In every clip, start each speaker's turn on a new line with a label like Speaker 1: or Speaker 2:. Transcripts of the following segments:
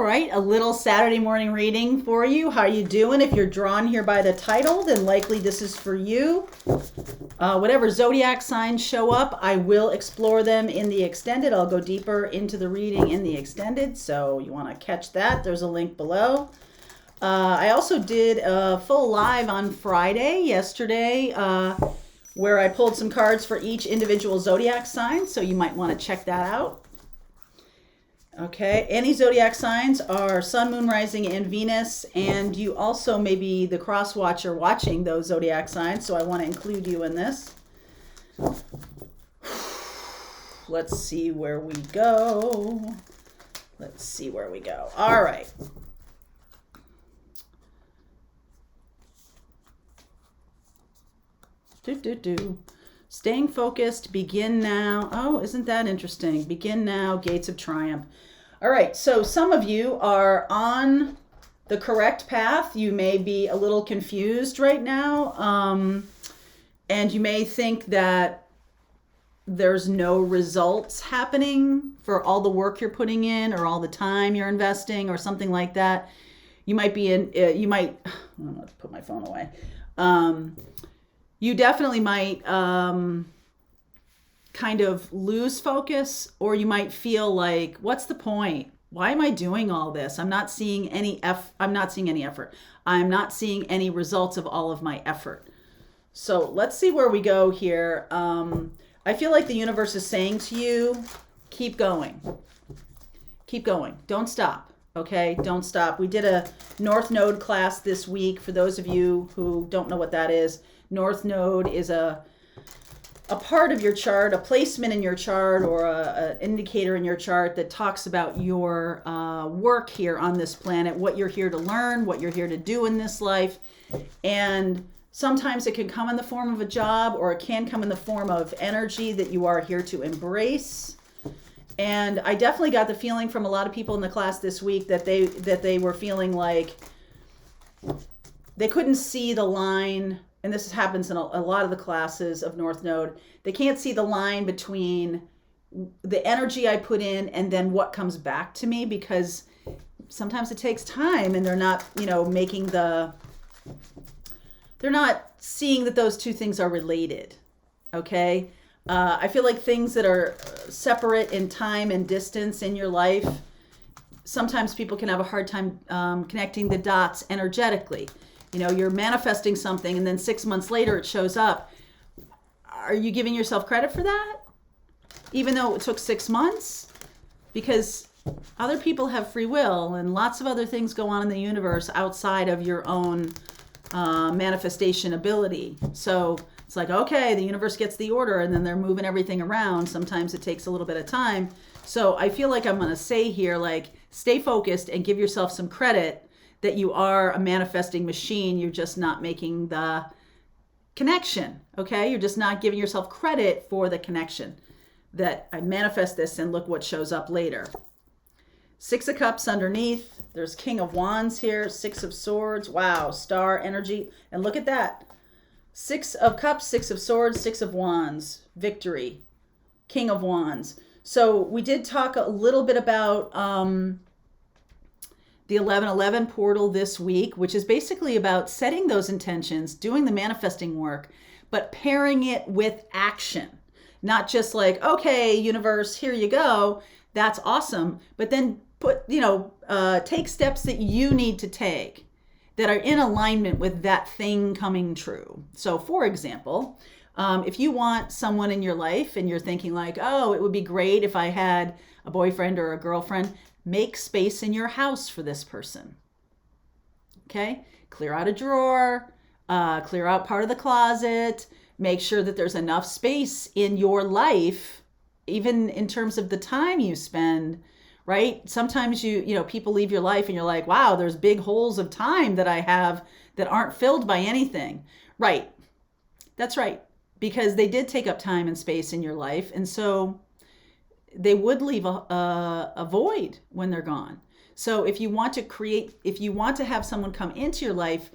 Speaker 1: right, a little Saturday morning reading for you. How you doing? If you're drawn here by the title, then likely this is for you. Whatever zodiac signs show up, I will explore them in the extended. I'll go deeper into the reading in the extended, so you want to catch that. There's a link below. I also did a full live on Friday, yesterday, where I pulled some cards for each individual zodiac sign, so you might want to check that out. Okay, any zodiac signs are Sun, Moon, Rising, and Venus, and you also may be the cross watcher watching those zodiac signs, so I want to include you in this. Let's see where we go. Let's see where we go. All right. Staying focused, begin now. Oh, isn't that interesting? Begin now, gates of triumph. All right, so some of you are on the correct path. You may be a little confused right now, and you may think that there's no results happening for all the work you're putting in or all the time you're investing or something like that. You might be in, I'm gonna put my phone away. You definitely might kind of lose focus, or you might feel like, what's the point? Why am I doing all this? I'm not seeing any effort. I'm not seeing any results of all of my effort. So let's see where we go here. I feel like the universe is saying to you, keep going. Keep going. Don't stop. Okay? Don't stop. We did a North Node class this week. For those of you who don't know what that is, North Node is a part of your chart, a placement in your chart, or an indicator in your chart that talks about your work here on this planet, what you're here to learn, what you're here to do in this life. And sometimes it can come in the form of a job, or it can come in the form of energy that you are here to embrace. And I definitely got the feeling from a lot of people in the class this week that they were feeling like they couldn't see the line. And this happens in a lot of the classes of North Node. They can't see the line between the energy I put in and then what comes back to me, because sometimes it takes time, and they're not, they're not seeing that those two things are related. Okay. I feel like things that are separate in time and distance in your life, sometimes people can have a hard time connecting the dots energetically. You're manifesting something, and then 6 months later it shows up. Are you giving yourself credit for that? Even though it took 6 months? Because other people have free will, and lots of other things go on in the universe outside of your own manifestation ability. So it's like, okay, the universe gets the order, and then they're moving everything around. Sometimes it takes a little bit of time. So I feel like I'm going to say here, like, stay focused and give yourself some credit that you are a manifesting machine. You're just not making the connection, okay? You're just not giving yourself credit for the connection. That I manifest this and look what shows up later. 6 of Cups underneath. There's King of Wands here. 6 of Swords. Wow, star energy. And look at that. 6 of Cups, 6 of Swords, 6 of Wands. Victory. King of Wands. So we did talk a little bit about the 1111 portal this week, which is basically about setting those intentions, doing the manifesting work, but pairing it with action. Not just like, okay, universe, here you go. That's awesome. But then take steps that you need to take that are in alignment with that thing coming true. So for example, if you want someone in your life and you're thinking like, oh, it would be great if I had a boyfriend or a girlfriend, make space in your house for this person. Okay? Clear out a drawer, clear out part of the closet, make sure that there's enough space in your life, even in terms of the time you spend, right? Sometimes people leave your life and you're like, wow, there's big holes of time that I have that aren't filled by anything. Right. That's right. Because they did take up time and space in your life. And so they would leave a void when they're gone. So if you want to have someone come into your life,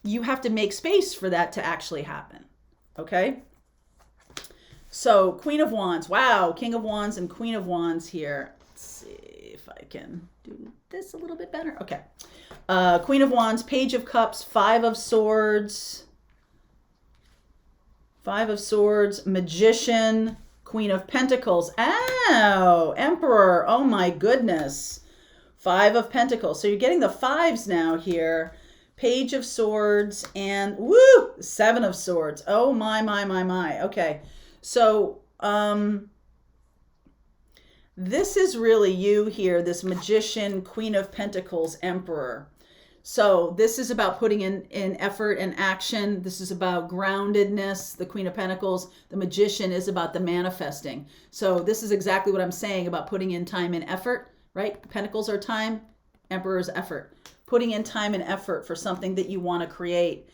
Speaker 1: you have to make space for that to actually happen. Okay? So Queen of Wands. Wow, King of Wands and Queen of Wands here. Let's see if I can do this a little bit better. Okay. Queen of Wands, Page of Cups, Five of Swords, Magician, Queen of Pentacles. Ow, Emperor. Oh my goodness. Five of Pentacles. So you're getting the fives now here. Page of Swords and woo, Seven of Swords. Oh my. Okay. So, this is really you here, this Magician, Queen of Pentacles, Emperor. So this is about putting in effort and action. This is about groundedness. The Queen of Pentacles, the Magician, is about the manifesting. So this is exactly what I'm saying about putting in time and effort, right? Pentacles are time, Emperor is effort. Putting in time and effort for something that you want to create.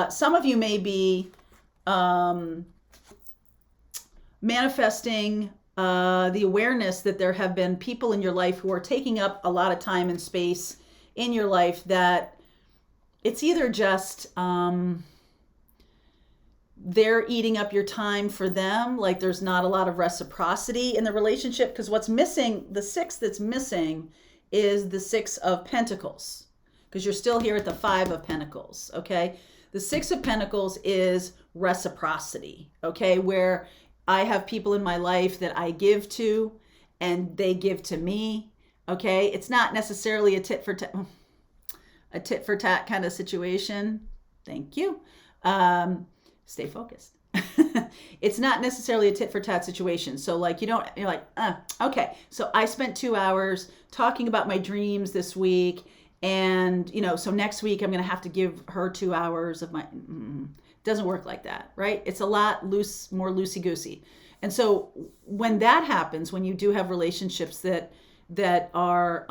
Speaker 1: Some of you may be manifesting the awareness that there have been people in your life who are taking up a lot of time and space in your life, that it's either just they're eating up your time for them, like there's not a lot of reciprocity in the relationship, because what's missing, the six that's missing, is the Six of Pentacles, because you're still here at the Five of Pentacles, okay? The Six of Pentacles is reciprocity, okay? Where I have people in my life that I give to and they give to me, okay? It's not necessarily a tit for tat kind of situation. Thank you. Stay focused. It's not necessarily a tit for tat situation. So like you're like, okay, so I spent 2 hours talking about my dreams this week, and so next week I'm going to have to give her 2 hours of my, doesn't work like that, right? It's a lot more loosey-goosey. And so when that happens, when you do have relationships that are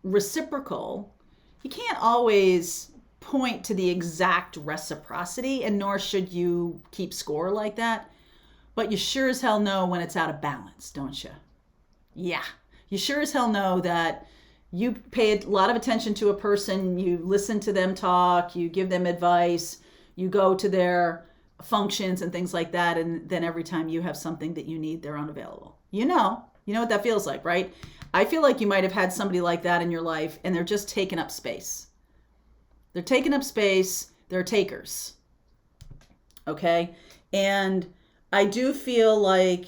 Speaker 1: reciprocal, you can't always point to the exact reciprocity, and nor should you keep score like that. But you sure as hell know when it's out of balance, don't you? Yeah. You sure as hell know that you paid a lot of attention to a person, you listen to them talk, you give them advice, you go to their functions and things like that, and then every time you have something that you need, they're unavailable. You know what that feels like, right? I feel like you might have had somebody like that in your life, and they're just taking up space. They're taking up space. They're takers. Okay? And I do feel like,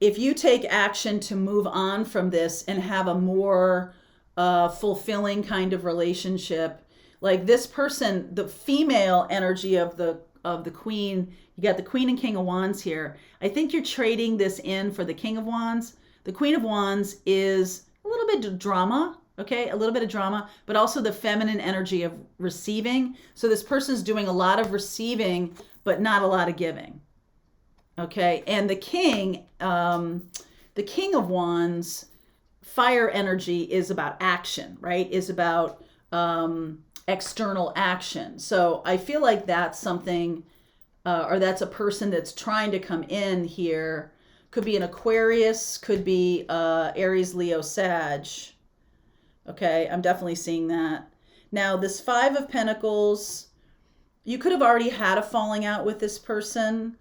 Speaker 1: if you take action to move on from this and have a more fulfilling kind of relationship, like this person, the female energy of the Queen, you got the Queen and King of Wands here. I think you're trading this in for the King of Wands. The Queen of Wands is a little bit of drama, okay? A little bit of drama, but also the feminine energy of receiving. So this person's doing a lot of receiving, but not a lot of giving, okay? And the King of Wands, fire energy, is about action, right? Is about external action. So I feel like that's something, or that's a person that's trying to come in here. Could be an Aquarius, could be Aries, Leo, Sag. Okay, I'm definitely seeing that. Now, this Five of Pentacles, you could have already had a falling out with this person.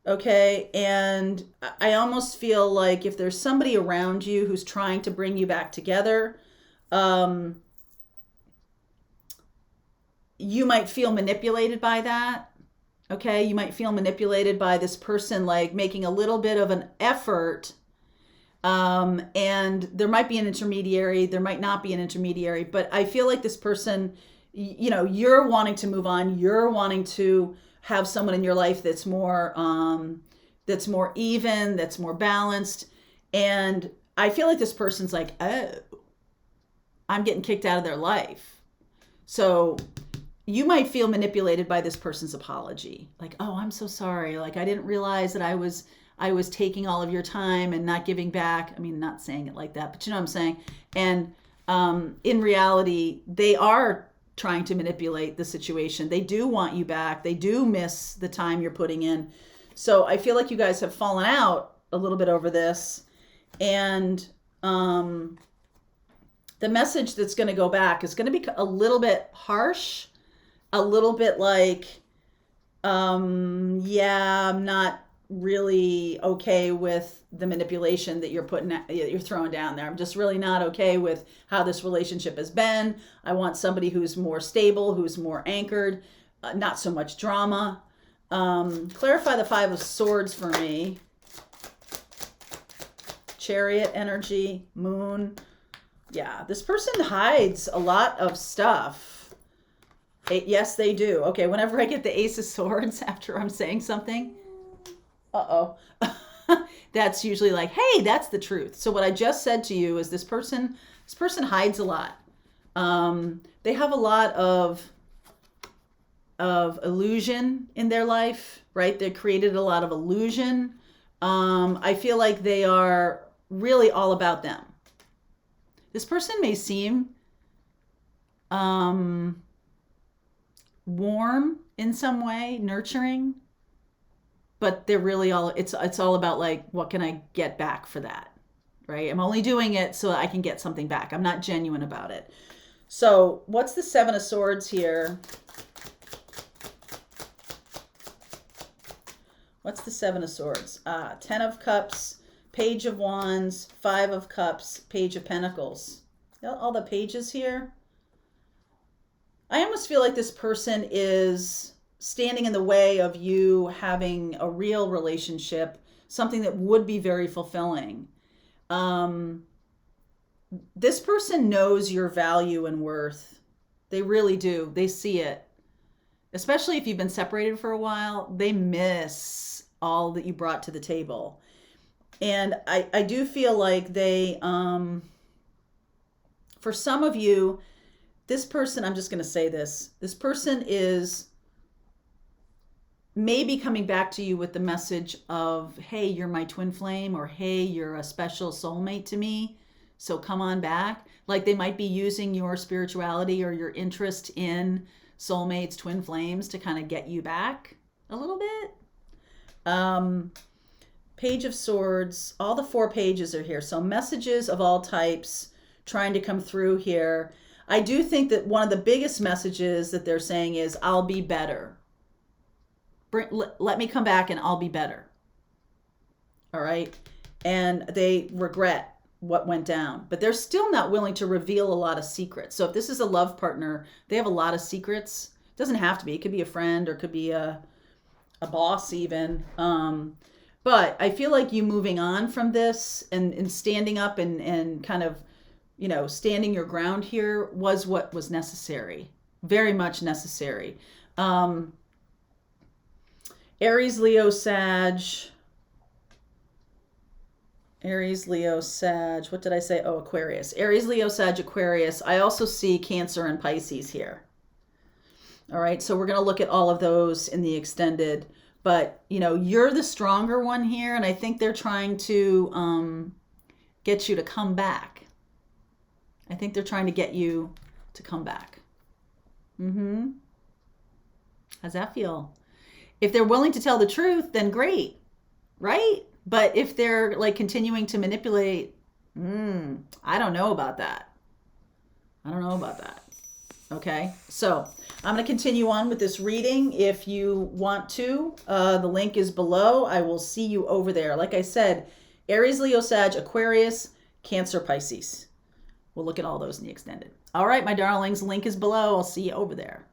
Speaker 1: Okay, and I almost feel like if there's somebody around you who's trying to bring you back together, you might feel manipulated by that. Okay, you might feel manipulated by this person, like making a little bit of an effort, and there might be an intermediary, there might not be an intermediary, but I feel like this person, you're wanting to move on, you're wanting to have someone in your life that's more even, that's more balanced, and I feel like this person's like, oh, I'm getting kicked out of their life. So you might feel manipulated by this person's apology. Like, oh, I'm so sorry. Like, I didn't realize that I was taking all of your time and not giving back. I mean, not saying it like that, but you know what I'm saying? And in reality, they are trying to manipulate the situation. They do want you back. They do miss the time you're putting in. So I feel like you guys have fallen out a little bit over this. And the message that's going to go back is going to be a little bit harsh, a little bit like, yeah, I'm not really okay with the manipulation that you're throwing down there. I'm just really not okay with how this relationship has been. I want somebody who's more stable, who's more anchored, not so much drama. Clarify the Five of Swords for me. Chariot energy, Moon. Yeah, this person hides a lot of stuff. Yes, they do. Okay, whenever I get the Ace of Swords after I'm saying something, that's usually like, hey, that's the truth. So what I just said to you is this person hides a lot. They have a lot of illusion in their life, right? They created a lot of illusion. I feel like they are really all about them. This person may seem warm in some way, nurturing, but they're really it's all about like, what can I get back for that, right? I'm only doing it so I can get something back. I'm not genuine about it. So what's the Seven of Swords here? What's the Seven of Swords? 10 of Cups, Page of Wands, 5 of Cups, Page of Pentacles. All the pages here. I almost feel like this person is standing in the way of you having a real relationship, something that would be very fulfilling. This person knows your value and worth. They really do. They see it. Especially if you've been separated for a while, they miss all that you brought to the table. And I do feel like they, for some of you, this person, I'm just going to say this person is maybe coming back to you with the message of, hey, you're my twin flame, or hey, you're a special soulmate to me, so come on back. Like they might be using your spirituality or your interest in soulmates, twin flames to kind of get you back a little bit. Page of Swords, all the 4 pages are here. So messages of all types trying to come through here. I do think that one of the biggest messages that they're saying is, I'll be better. Let me come back and I'll be better. All right. And they regret what went down, but they're still not willing to reveal a lot of secrets. So if this is a love partner, they have a lot of secrets. It doesn't have to be. It could be a friend, or it could be a boss even. But I feel like you moving on from this and standing up and kind of, standing your ground here was what was necessary. Very much necessary. Aries, Leo, Sag. Aries, Leo, Sag. What did I say? Oh, Aquarius. Aries, Leo, Sag, Aquarius. I also see Cancer and Pisces here. All right, so we're going to look at all of those in the extended. But, you're the stronger one here, and I think they're trying to get you to come back. I think they're trying to get you to come back. How's that feel? If they're willing to tell the truth, then great, right? But if they're like continuing to manipulate, I don't know about that. Okay, so I'm going to continue on with this reading. If you want to, the link is below. I will see you over there. Like I said, Aries, Leo, Sag, Aquarius, Cancer, Pisces. We'll look at all those in the extended. All right, my darlings, link is below. I'll see you over there.